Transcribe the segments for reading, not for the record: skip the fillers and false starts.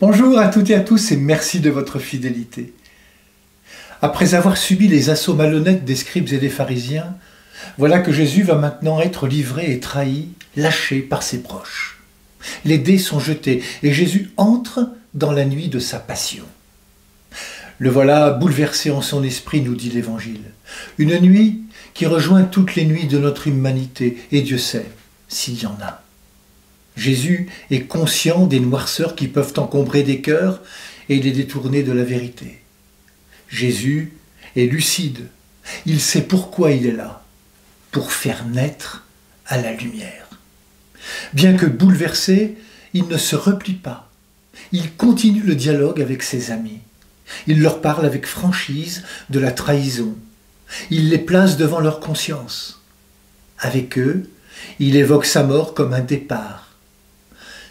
Bonjour à toutes et à tous et merci de votre fidélité. Après avoir subi les assauts malhonnêtes des scribes et des pharisiens, voilà que Jésus va maintenant être livré et trahi, lâché par ses proches. Les dés sont jetés et Jésus entre dans la nuit de sa passion. Le voilà bouleversé en son esprit, nous dit l'Évangile. Une nuit qui rejoint toutes les nuits de notre humanité, et Dieu sait s'il y en a. Jésus est conscient des noirceurs qui peuvent encombrer des cœurs et les détourner de la vérité. Jésus est lucide. Il sait pourquoi il est là. Pour faire naître à la lumière. Bien que bouleversé, il ne se replie pas. Il continue le dialogue avec ses amis. Il leur parle avec franchise de la trahison. Il les place devant leur conscience. Avec eux, il évoque sa mort comme un départ.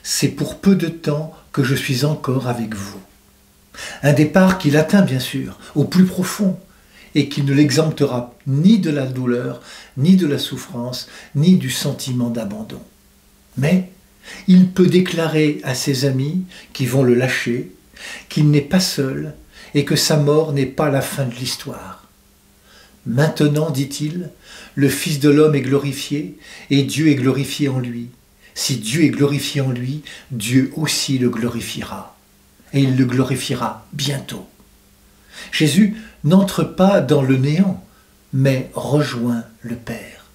C'est pour peu de temps que je suis encore avec vous. Un départ qui l'atteint bien sûr, au plus profond, et qui ne l'exemptera ni de la douleur, ni de la souffrance, ni du sentiment d'abandon. Mais il peut déclarer à ses amis qui vont le lâcher qu'il n'est pas seul et que sa mort n'est pas la fin de l'histoire. Maintenant, dit-il, le Fils de l'homme est glorifié et Dieu est glorifié en lui. Si Dieu est glorifié en lui, Dieu aussi le glorifiera. Et il le glorifiera bientôt. Jésus n'entre pas dans le néant, mais rejoint le Père.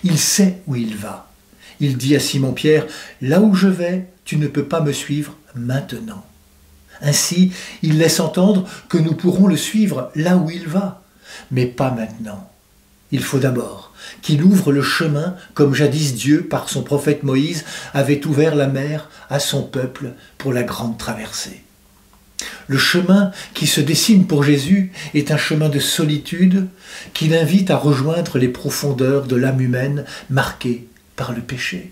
Il sait où il va. Il dit à Simon-Pierre, « Là où je vais, tu ne peux pas me suivre maintenant. » Ainsi, il laisse entendre que nous pourrons le suivre là où il va, mais pas maintenant. Il faut d'abord qu'il ouvre le chemin comme jadis Dieu, par son prophète Moïse, avait ouvert la mer à son peuple pour la grande traversée. Le chemin qui se dessine pour Jésus est un chemin de solitude qui l'invite à rejoindre les profondeurs de l'âme humaine marquée par le péché.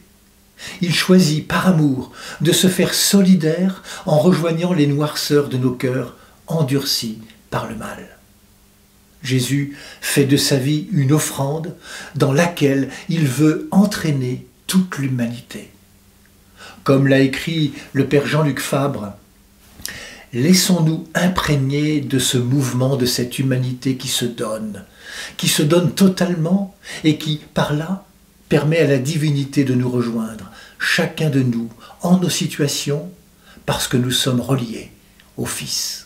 Il choisit par amour de se faire solidaire en rejoignant les noirceurs de nos cœurs endurcis par le mal. Jésus fait de sa vie une offrande dans laquelle il veut entraîner toute l'humanité. Comme l'a écrit le père Jean-Luc Fabre, laissons-nous imprégner de ce mouvement de cette humanité qui se donne totalement et qui, par là, permet à la divinité de nous rejoindre, chacun de nous, en nos situations, parce que nous sommes reliés au Fils.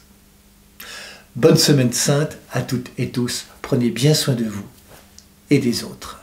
Bonne semaine sainte à toutes et tous. Prenez bien soin de vous et des autres.